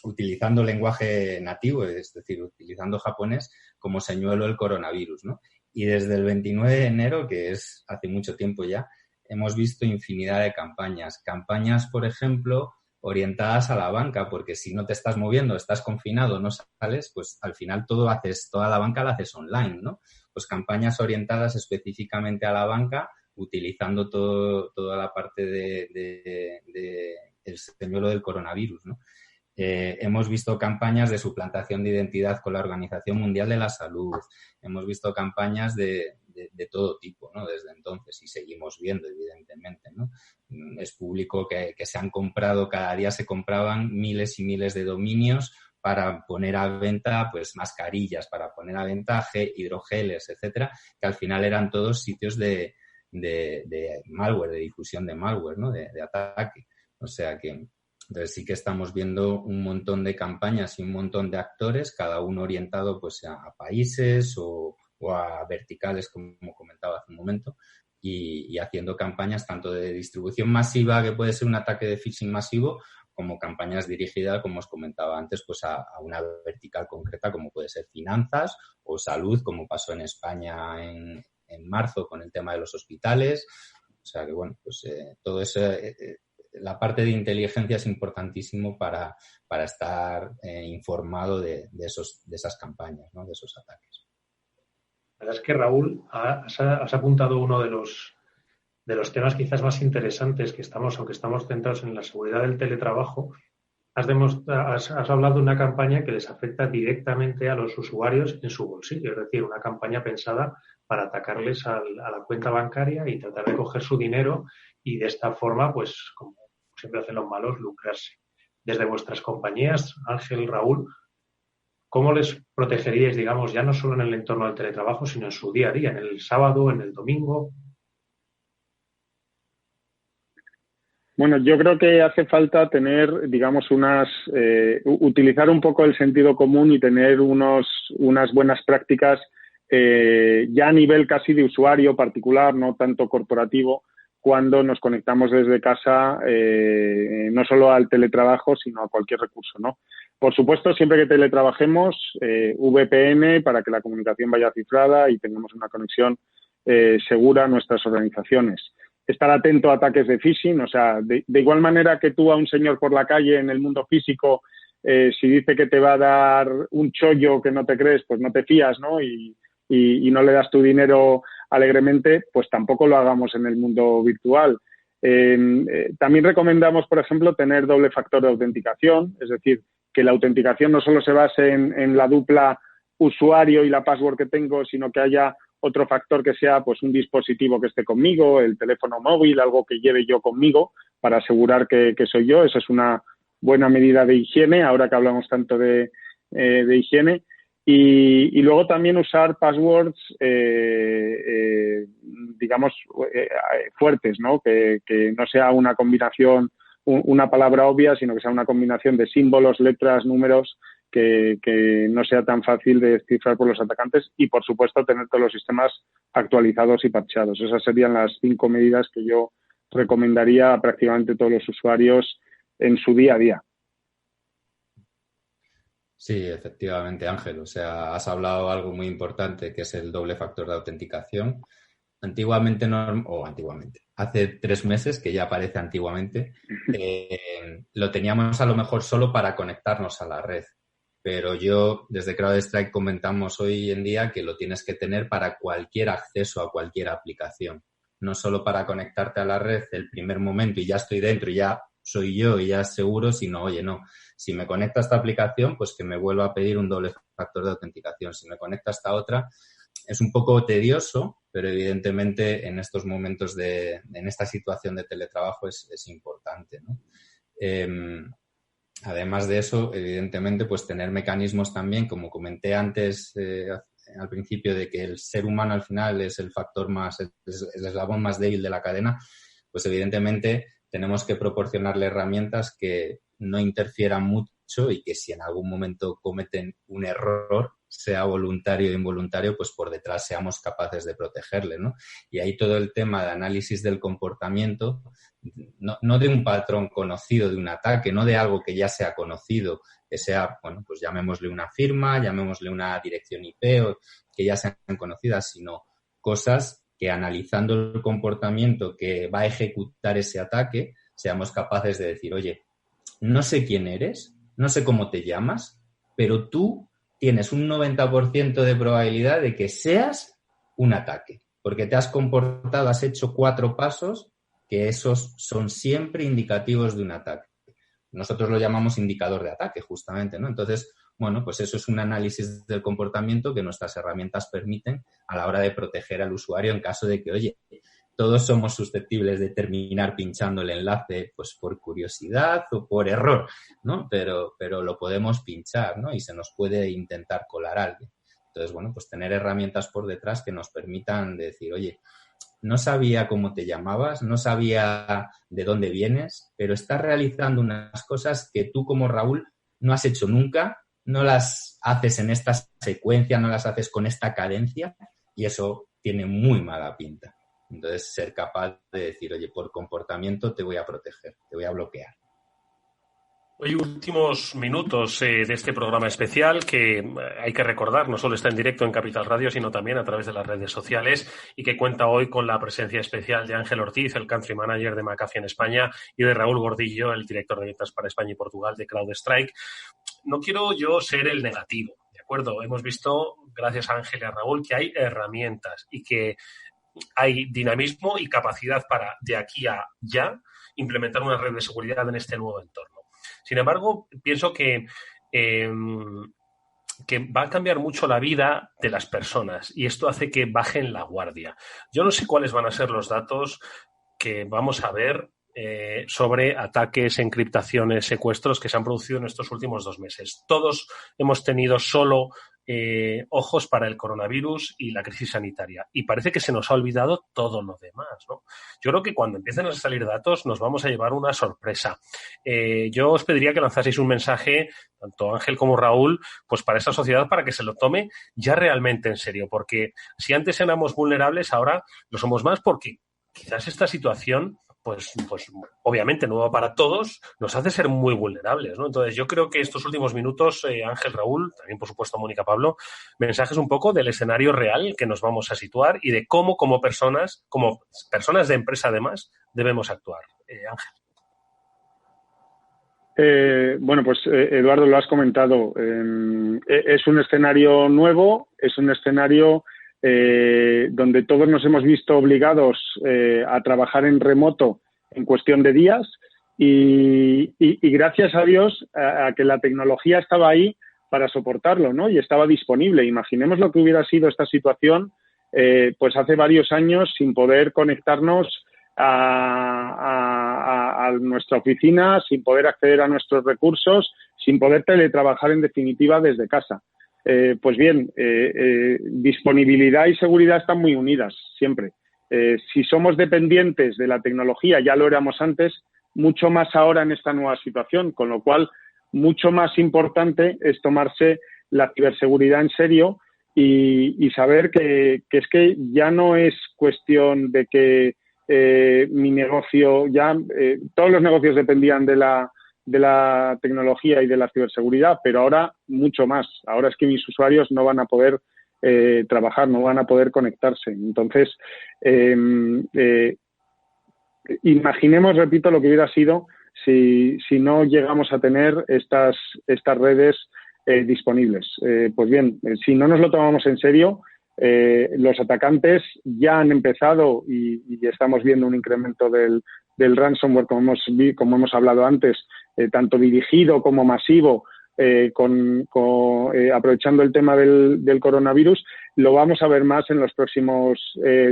utilizando lenguaje nativo, es decir, utilizando japonés como señuelo del coronavirus, ¿no? Y desde el 29 de enero, que es hace mucho tiempo ya, hemos visto infinidad de campañas. Campañas, por ejemplo, orientadas a la banca, porque si no te estás moviendo, estás confinado, no sales, pues al final toda la banca la haces online, ¿no? Pues campañas orientadas específicamente a la banca, utilizando toda la parte del señuelo del coronavirus, ¿no? Hemos visto campañas de suplantación de identidad con la Organización Mundial de la Salud. Hemos visto campañas de todo tipo, ¿no? Desde entonces, y seguimos viendo, evidentemente, ¿no? Es público que se han comprado, cada día se compraban miles y miles de dominios para poner a venta, pues, mascarillas, para poner a venta hidrogeles, etcétera, que al final eran todos sitios de malware, de difusión de malware, ¿no? De ataque. O sea que entonces sí que estamos viendo un montón de campañas y un montón de actores, cada uno orientado pues a países o a verticales, como comentaba hace un momento, y haciendo campañas tanto de distribución masiva, que puede ser un ataque de phishing masivo, como campañas dirigidas, como os comentaba antes, pues a una vertical concreta, como puede ser finanzas o salud, como pasó en España en marzo con el tema de los hospitales. O sea que, bueno, pues todo eso... La parte de inteligencia es importantísimo para estar informado de esas campañas, ¿no? De esos ataques. La verdad es que, Raúl, has apuntado uno de los temas quizás más interesantes aunque estamos centrados en la seguridad del teletrabajo. Has hablado de una campaña que les afecta directamente a los usuarios en su bolsillo, es decir, una campaña pensada para atacarles a la cuenta bancaria y tratar de coger su dinero y de esta forma, pues, como siempre hacen los malos, lucrarse. Desde vuestras compañías, Ángel, Raúl, ¿cómo les protegeríais, digamos, ya no solo en el entorno del teletrabajo, sino en su día a día, en el sábado, en el domingo? Bueno, yo creo que hace falta tener, digamos, utilizar un poco el sentido común y tener unas buenas prácticas ya a nivel casi de usuario particular, no tanto corporativo, cuando nos conectamos desde casa, no solo al teletrabajo, sino a cualquier recurso, ¿no? Por supuesto, siempre que teletrabajemos, VPN para que la comunicación vaya cifrada y tengamos una conexión segura a nuestras organizaciones. Estar atento a ataques de phishing, o sea, de igual manera que tú a un señor por la calle en el mundo físico si dice que te va a dar un chollo que no te crees, pues no te fías, ¿no? Y no le das tu dinero alegremente, pues tampoco lo hagamos en el mundo virtual. También recomendamos, por ejemplo, tener doble factor de autenticación, es decir, que la autenticación no solo se base en la dupla usuario y la password que tengo, sino que haya otro factor que sea pues un dispositivo que esté conmigo, el teléfono móvil, algo que lleve yo conmigo para asegurar que soy yo. Esa es una buena medida de higiene, ahora que hablamos tanto de higiene. Y luego también usar passwords, digamos, fuertes, ¿no? Que no sea una combinación, una palabra obvia, sino que sea una combinación de símbolos, letras, números, que no sea tan fácil de descifrar por los atacantes y, por supuesto, tener todos los sistemas actualizados y parcheados. Esas serían las 5 medidas que yo recomendaría a prácticamente todos los usuarios en su día a día. Sí, efectivamente, Ángel. O sea, has hablado algo muy importante que es el doble factor de autenticación. Hace 3 meses, que ya aparece antiguamente, lo teníamos a lo mejor solo para conectarnos a la red. Pero desde CrowdStrike comentamos hoy en día que lo tienes que tener para cualquier acceso a cualquier aplicación. No solo para conectarte a la red el primer momento y ya estoy dentro y ya soy yo y ya es seguro, sino, oye, no, si me conecta a esta aplicación, pues que me vuelva a pedir un doble factor de autenticación. Si me conecta a esta otra, es un poco tedioso, pero evidentemente en estos momentos en esta situación de teletrabajo es importante, ¿no? Además de eso, evidentemente, pues tener mecanismos también, como comenté antes al principio, de que el ser humano al final es el factor es el eslabón más débil de la cadena, pues evidentemente tenemos que proporcionarle herramientas que no interfieran mucho y que si en algún momento cometen un error, sea voluntario o involuntario, pues por detrás seamos capaces de protegerle, ¿no? Y ahí todo el tema de análisis del comportamiento, no de un patrón conocido de un ataque, no de algo que ya sea conocido, que sea, bueno, pues llamémosle una firma, llamémosle una dirección IP o que ya sean conocidas, sino cosas que analizando el comportamiento que va a ejecutar ese ataque, seamos capaces de decir, oye, no sé quién eres, no sé cómo te llamas, pero tú tienes un 90% de probabilidad de que seas un ataque, porque te has comportado, has hecho 4 pasos que esos son siempre indicativos de un ataque. Nosotros lo llamamos indicador de ataque, justamente, ¿no? Entonces, bueno, pues eso es un análisis del comportamiento que nuestras herramientas permiten a la hora de proteger al usuario en caso de que, oye, todos somos susceptibles de terminar pinchando el enlace pues por curiosidad o por error, ¿no? Pero lo podemos pinchar, ¿no? Y se nos puede intentar colar a alguien. Entonces, bueno, pues tener herramientas por detrás que nos permitan decir, oye, no sabía cómo te llamabas, no sabía de dónde vienes, pero estás realizando unas cosas que tú como Raúl no has hecho nunca, no las haces en esta secuencia, no las haces con esta cadencia y eso tiene muy mala pinta. Entonces, ser capaz de decir, oye, por comportamiento te voy a proteger, te voy a bloquear. Hoy últimos minutos de este programa especial que hay que recordar, no solo está en directo en Capital Radio, sino también a través de las redes sociales y que cuenta hoy con la presencia especial de Ángel Ortiz, el Country Manager de McAfee en España, y de Raúl Gordillo, el Director de Ventas para España y Portugal de CrowdStrike. No quiero yo ser el negativo, ¿de acuerdo? Hemos visto, gracias a Ángel y a Raúl, que hay herramientas y que hay dinamismo y capacidad para, de aquí a ya, implementar una red de seguridad en este nuevo entorno. Sin embargo, pienso que va a cambiar mucho la vida de las personas y esto hace que bajen la guardia. Yo no sé cuáles van a ser los datos que vamos a ver sobre ataques, encriptaciones, secuestros que se han producido en estos últimos 2 meses. Todos hemos tenido solo ojos para el coronavirus y la crisis sanitaria. Y parece que se nos ha olvidado todo lo demás, ¿no? Yo creo que cuando empiecen a salir datos nos vamos a llevar una sorpresa. Yo os pediría que lanzaseis un mensaje, tanto Ángel como Raúl, pues para esta sociedad, para que se lo tome ya realmente en serio. Porque si antes éramos vulnerables, ahora lo somos más porque quizás esta situación pues obviamente nuevo para todos, nos hace ser muy vulnerables, ¿no? Entonces yo creo que estos últimos minutos, Ángel, Raúl, también por supuesto Mónica, Pablo, mensajes un poco del escenario real que nos vamos a situar y de cómo como personas de empresa además, debemos actuar. Ángel. Bueno, pues Eduardo, lo has comentado. Es un escenario nuevo, es un escenario donde todos nos hemos visto obligados a trabajar en remoto en cuestión de días y gracias a Dios a que la tecnología estaba ahí para soportarlo, ¿no? Y estaba disponible. Imaginemos lo que hubiera sido esta situación pues hace varios años sin poder conectarnos a nuestra oficina, sin poder acceder a nuestros recursos, sin poder teletrabajar en definitiva desde casa. Pues bien, disponibilidad y seguridad están muy unidas siempre. Si somos dependientes de la tecnología, ya lo éramos antes, mucho más ahora en esta nueva situación, con lo cual mucho más importante es tomarse la ciberseguridad en serio y saber que es que ya no es cuestión de que mi negocio, todos los negocios dependían de la tecnología y de la ciberseguridad, pero ahora mucho más. Ahora es que mis usuarios no van a poder trabajar, no van a poder conectarse. Entonces, imaginemos, repito, lo que hubiera sido si no llegamos a tener estas redes disponibles. Pues bien, si no nos lo tomamos en serio, los atacantes ya han empezado y estamos viendo un incremento del ransomware, como hemos hablado antes, tanto dirigido como masivo, aprovechando el tema del coronavirus. Lo vamos a ver más en los próximos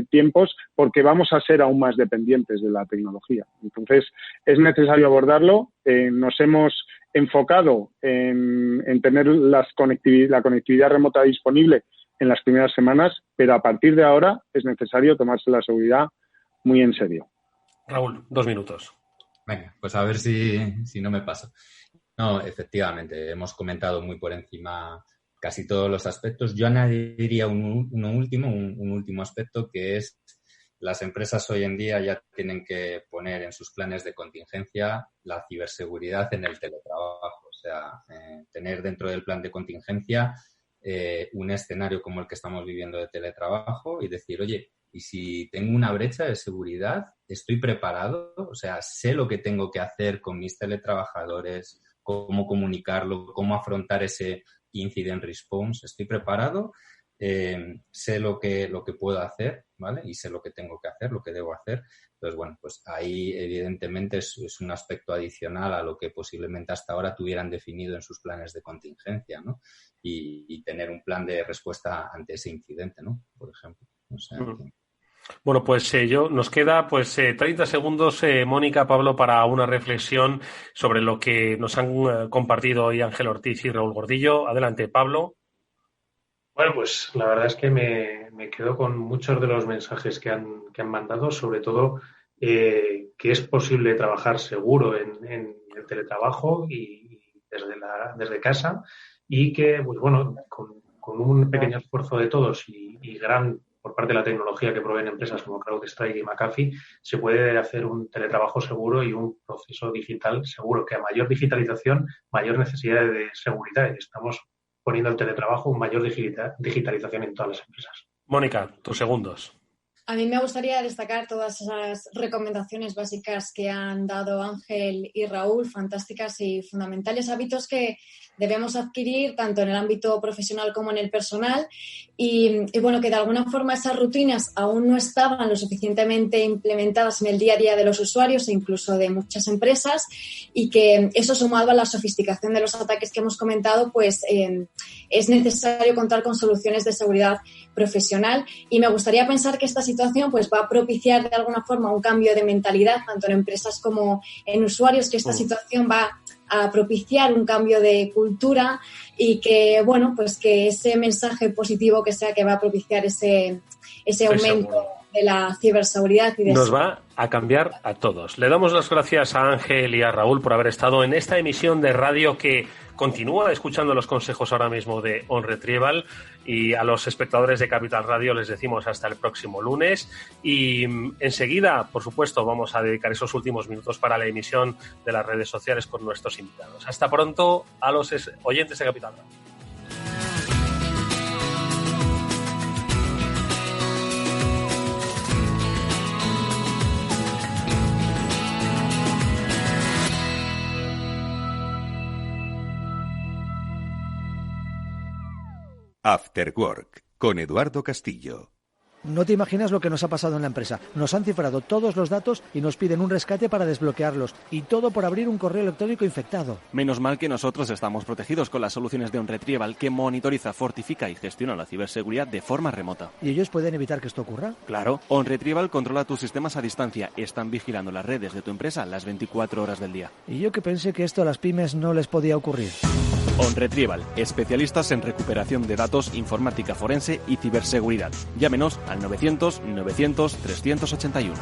tiempos porque vamos a ser aún más dependientes de la tecnología. Entonces, es necesario abordarlo. Nos hemos enfocado en tener la conectividad remota disponible en las primeras semanas, pero a partir de ahora es necesario tomarse la seguridad muy en serio. Raúl, 2 minutos. Venga, pues a ver si no me paso. No, efectivamente, hemos comentado muy por encima casi todos los aspectos. Yo añadiría un último aspecto, que es las empresas hoy en día ya tienen que poner en sus planes de contingencia la ciberseguridad en el teletrabajo. O sea, tener dentro del plan de contingencia un escenario como el que estamos viviendo de teletrabajo y decir, oye, y si tengo una brecha de seguridad, estoy preparado, o sea, sé lo que tengo que hacer con mis teletrabajadores, cómo comunicarlo, cómo afrontar ese incident response, estoy preparado, sé lo que puedo hacer, ¿vale? Y sé lo que tengo que hacer, lo que debo hacer. Entonces, bueno, pues ahí evidentemente es un aspecto adicional a lo que posiblemente hasta ahora tuvieran definido en sus planes de contingencia, ¿no? Y tener un plan de respuesta ante ese incidente, ¿no? Por ejemplo. O sea, Bueno, pues nos queda 30 segundos, Mónica, Pablo, para una reflexión sobre lo que nos han compartido hoy Ángel Ortiz y Raúl Gordillo. Adelante, Pablo. Bueno, pues la verdad es que me quedo con muchos de los mensajes que han mandado, sobre todo que es posible trabajar seguro en el teletrabajo y desde casa, y que, pues bueno, con un pequeño esfuerzo de todos y gran por parte de la tecnología que proveen empresas como CrowdStrike y McAfee, se puede hacer un teletrabajo seguro y un proceso digital seguro, que a mayor digitalización, mayor necesidad de seguridad. Y estamos poniendo el teletrabajo mayor digitalización en todas las empresas. Mónica, tus segundos. A mí me gustaría destacar todas esas recomendaciones básicas que han dado Ángel y Raúl, fantásticas y fundamentales, hábitos que debemos adquirir tanto en el ámbito profesional como en el personal y bueno, que de alguna forma esas rutinas aún no estaban lo suficientemente implementadas en el día a día de los usuarios e incluso de muchas empresas, y que eso, sumado a la sofisticación de los ataques que hemos comentado, pues es necesario contar con soluciones de seguridad profesional, y me gustaría pensar que esta situación pues va a propiciar de alguna forma un cambio de mentalidad tanto en empresas como en usuarios, que esta situación va a propiciar un cambio de cultura y que, bueno, pues que ese mensaje positivo que sea que va a propiciar ese aumento de la ciberseguridad y nos va a cambiar a todos. Le damos las gracias a Ángel y a Raúl por haber estado en esta emisión de radio que continúa escuchando los consejos ahora mismo de OnRetrieval, y a los espectadores de Capital Radio les decimos hasta el próximo lunes, y enseguida, por supuesto, vamos a dedicar esos últimos minutos para la emisión de las redes sociales con nuestros invitados. Hasta pronto a los oyentes de Capital Radio. After Work, con Eduardo Castillo. No te imaginas lo que nos ha pasado en la empresa. Nos han cifrado todos los datos y nos piden un rescate para desbloquearlos. Y todo por abrir un correo electrónico infectado. Menos mal que nosotros estamos protegidos con las soluciones de OnRetrieval, que monitoriza, fortifica y gestiona la ciberseguridad de forma remota. ¿Y ellos pueden evitar que esto ocurra? Claro. OnRetrieval controla tus sistemas a distancia. Están vigilando las redes de tu empresa las 24 horas del día. Y yo que pensé que esto a las pymes no les podía ocurrir. OnRetrieval, especialistas en recuperación de datos, informática forense y ciberseguridad. Llámenos al 900-900-381.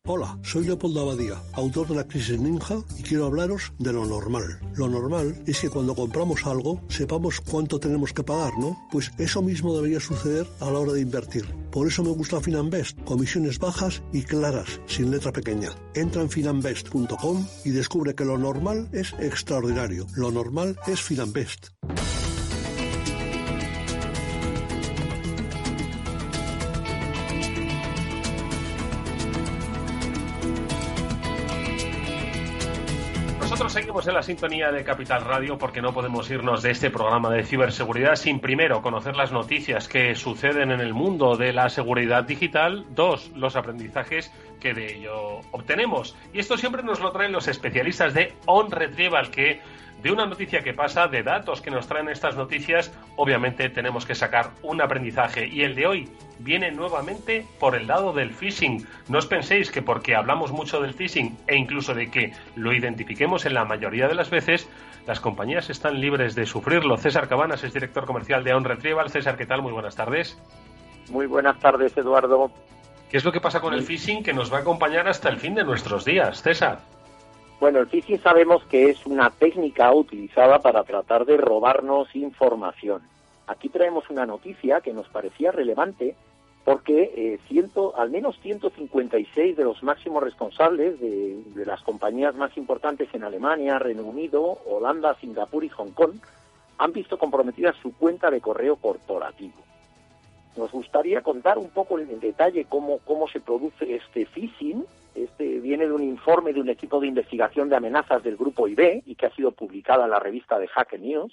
Hola, soy Leopoldo Abadía, autor de La Crisis Ninja, y quiero hablaros de lo normal. Lo normal es que cuando compramos algo sepamos cuánto tenemos que pagar, ¿no? Pues eso mismo debería suceder a la hora de invertir. Por eso me gusta Finanbest, comisiones bajas y claras, sin letra pequeña. Entra en finanbest.com y descubre que lo normal es extraordinario. Lo normal es Finanbest. Nosotros seguimos en la sintonía de Capital Radio porque no podemos irnos de este programa de ciberseguridad sin primero conocer las noticias que suceden en el mundo de la seguridad digital, dos, los aprendizajes que de ello obtenemos. Y esto siempre nos lo traen los especialistas de OnRetrieval, que de una noticia que pasa, de datos que nos traen estas noticias, obviamente tenemos que sacar un aprendizaje. Y el de hoy viene nuevamente por el lado del phishing. No os penséis que porque hablamos mucho del phishing e incluso de que lo identifiquemos en la mayoría de las veces, las compañías están libres de sufrirlo. César Cabanas es director comercial de OnRetrieval. César, ¿qué tal? Muy buenas tardes. Muy buenas tardes, Eduardo. ¿Qué es lo que pasa con el phishing que nos va a acompañar hasta el fin de nuestros días, César? Bueno, el phishing sabemos que es una técnica utilizada para tratar de robarnos información. Aquí traemos una noticia que nos parecía relevante porque al menos 156 de los máximos responsables de las compañías más importantes en Alemania, Reino Unido, Holanda, Singapur y Hong Kong han visto comprometida su cuenta de correo corporativo. Nos gustaría contar un poco en detalle cómo se produce este phishing. Este viene de un informe de un equipo de investigación de amenazas del grupo IB y que ha sido publicada en la revista de Hacker News.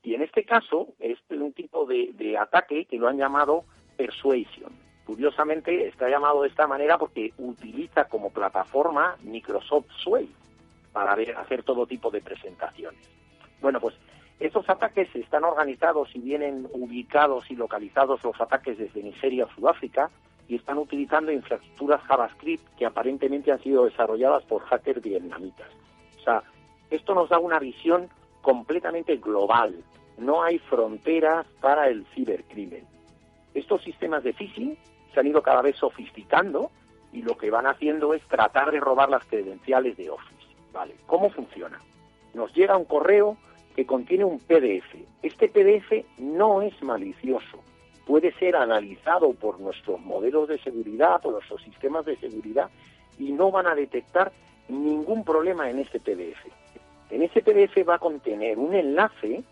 Y en este caso es un tipo de ataque que lo han llamado Persuasion. Curiosamente está llamado de esta manera porque utiliza como plataforma Microsoft Suite para hacer todo tipo de presentaciones. Bueno, pues estos ataques están organizados y vienen ubicados y localizados los ataques desde Nigeria o Sudáfrica y están utilizando infraestructuras JavaScript que aparentemente han sido desarrolladas por hackers vietnamitas. O sea, esto nos da una visión completamente global. No hay fronteras para el cibercrimen. Estos sistemas de phishing se han ido cada vez sofisticando y lo que van haciendo es tratar de robar las credenciales de Office. ¿Vale? ¿Cómo funciona? Nos llega un correo que contiene un PDF. Este PDF no es malicioso. Puede ser analizado por nuestros modelos de seguridad, por nuestros sistemas de seguridad, y no van a detectar ningún problema en este PDF. En ese PDF va a contener un enlace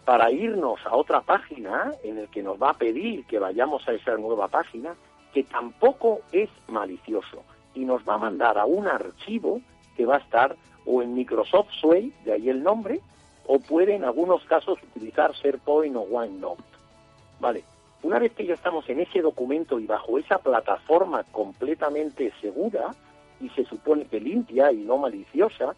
para irnos a otra página en el que nos va a pedir que vayamos a esa nueva página, que tampoco es malicioso, y nos va a mandar a un archivo que va a estar o en Microsoft Suite, de ahí el nombre, o puede en algunos casos utilizar SharePoint o OneNote. Vale. Una vez que ya estamos en ese documento y bajo esa plataforma completamente segura y se supone que limpia y no maliciosa,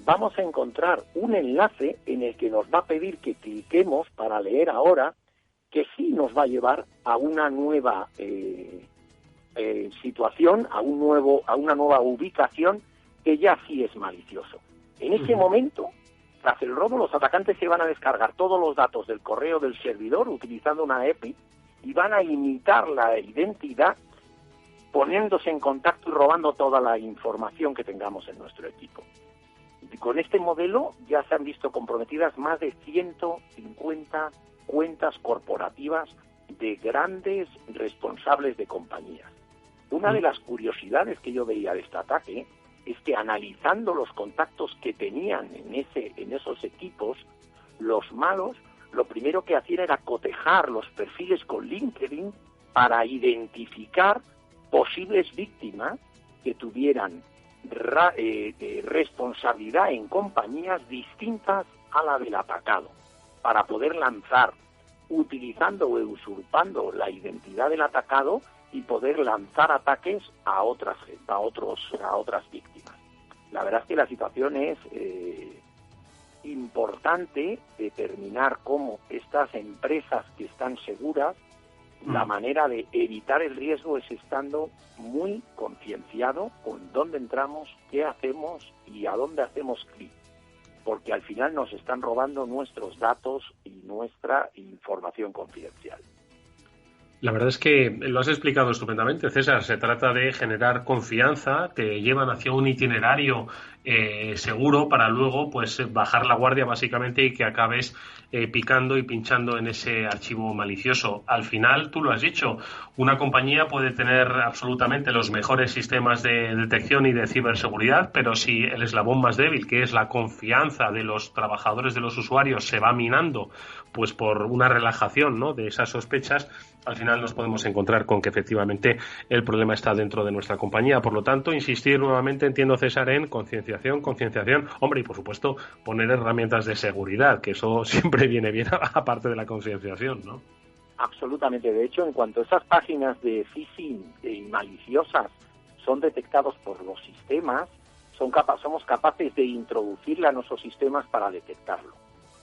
vamos a encontrar un enlace en el que nos va a pedir que cliquemos para leer ahora, que sí nos va a llevar a una nueva situación, a una nueva ubicación que ya sí es malicioso. En ese momento, tras el robo, los atacantes se van a descargar todos los datos del correo del servidor utilizando una API y van a imitar la identidad poniéndose en contacto y robando toda la información que tengamos en nuestro equipo. Y con este modelo ya se han visto comprometidas más de 150 cuentas corporativas de grandes responsables de compañías. Una de las curiosidades que yo veía de este ataque es que analizando los contactos que tenían en esos equipos, los malos lo primero que hacían era cotejar los perfiles con LinkedIn para identificar posibles víctimas que tuvieran responsabilidad en compañías distintas a la del atacado. para poder lanzar, utilizando o usurpando la identidad del atacado y poder lanzar ataques a otras víctimas. La verdad es que la situación es importante determinar cómo estas empresas que están seguras, la manera de evitar el riesgo es estando muy concienciado con dónde entramos, qué hacemos y a dónde hacemos clic, porque al final nos están robando nuestros datos y nuestra información confidencial. La verdad es que lo has explicado estupendamente, César. Se trata de generar confianza, te llevan hacia un itinerario seguro para luego pues bajar la guardia básicamente y que acabes picando y pinchando en ese archivo malicioso. Al final, tú lo has dicho, una compañía puede tener absolutamente los mejores sistemas de detección y de ciberseguridad, pero si el eslabón más débil, que es la confianza de los trabajadores, de los usuarios, se va minando pues por una relajación, ¿no?, de esas sospechas, al final nos podemos encontrar con que efectivamente el problema está dentro de nuestra compañía. Por lo tanto, insistir nuevamente, entiendo, César, en concienciación, hombre, y por supuesto poner herramientas de seguridad, que eso siempre viene bien aparte de la concienciación, ¿no? Absolutamente. De hecho, en cuanto a esas páginas de phishing maliciosas son detectados por los sistemas, somos capaces de introducirla a nuestros sistemas para detectarlo.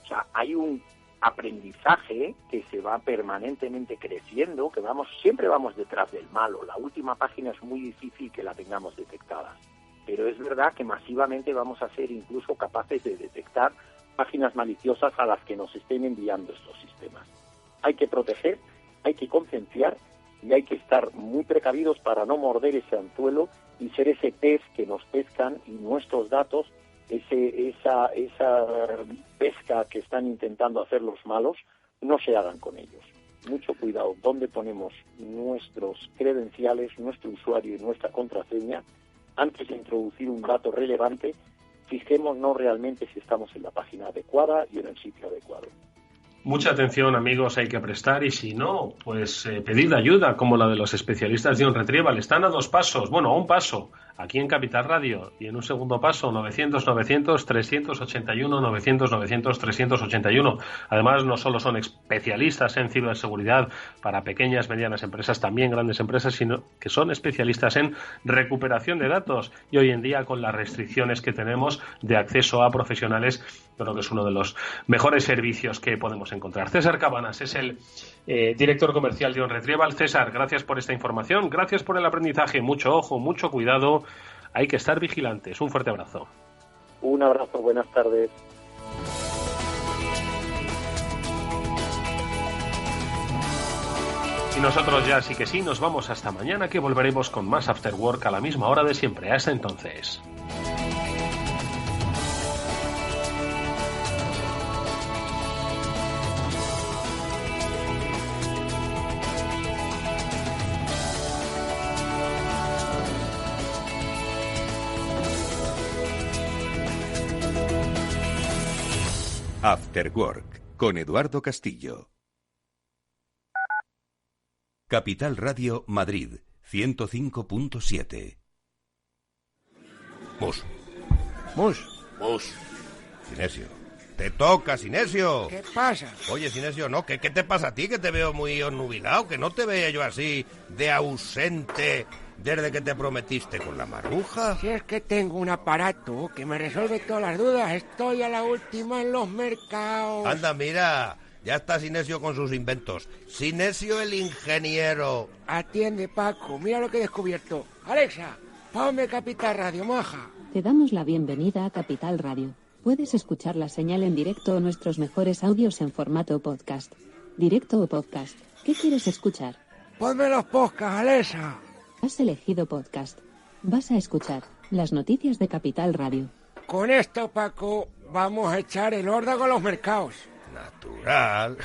O sea, hay un aprendizaje que se va permanentemente creciendo, que siempre vamos detrás del malo. La última página es muy difícil que la tengamos detectada, pero es verdad que masivamente vamos a ser incluso capaces de detectar páginas maliciosas a las que nos estén enviando estos sistemas. Hay que proteger, hay que concienciar y hay que estar muy precavidos para no morder ese anzuelo y ser ese pez que nos pescan y nuestros datos, esa pesca que están intentando hacer los malos, no se hagan con ellos. Mucho cuidado dónde ponemos nuestros credenciales, nuestro usuario y nuestra contraseña. Antes de introducir un dato relevante, fijémonos realmente si estamos en la página adecuada y en el sitio adecuado. Mucha atención, amigos, hay que prestar, y si no, pues pedid ayuda, como la de los especialistas de OnRetrieval. Están a 2 pasos, bueno, a 1 paso, aquí en Capital Radio, y en un segundo paso, 900-900-381, 900-900-381. Además, no solo son especialistas en ciberseguridad para pequeñas, medianas empresas, también grandes empresas, sino que son especialistas en recuperación de datos. Y hoy en día, con las restricciones que tenemos de acceso a profesionales, creo que es uno de los mejores servicios que podemos encontrar. César Cabanas es el director comercial de OnRetrieval. César, gracias por esta información, gracias por el aprendizaje. Mucho ojo, mucho cuidado, hay que estar vigilantes. Un fuerte abrazo. Un abrazo, buenas tardes. Y nosotros ya sí que sí, nos vamos hasta mañana, que volveremos con más After Work a la misma hora de siempre. Hasta entonces. After Work, con Eduardo Castillo. Capital Radio Madrid, 105.7. Mus. Sinesio. ¡Te toca, Sinesio! ¿Qué pasa? Oye, Sinesio, ¿no? ¿Qué te pasa a ti? Que te veo muy onnubilado, que no te veía yo así de ausente desde que te prometiste con la Maruja. Si es que tengo un aparato que me resuelve todas las dudas. Estoy a la última en los mercados. Anda, mira, ya está Sinesio con sus inventos. Sinesio el ingeniero. Atiende, Paco, mira lo que he descubierto. Alexa, ponme Capital Radio, maja. Te damos la bienvenida a Capital Radio. Puedes escuchar la señal en directo o nuestros mejores audios en formato podcast. ¿Directo o podcast? ¿Qué quieres escuchar? Ponme los podcasts, Alexa. Has elegido podcast. Vas a escuchar las noticias de Capital Radio. Con esto, Paco, vamos a echar el órdago a los mercados. Natural.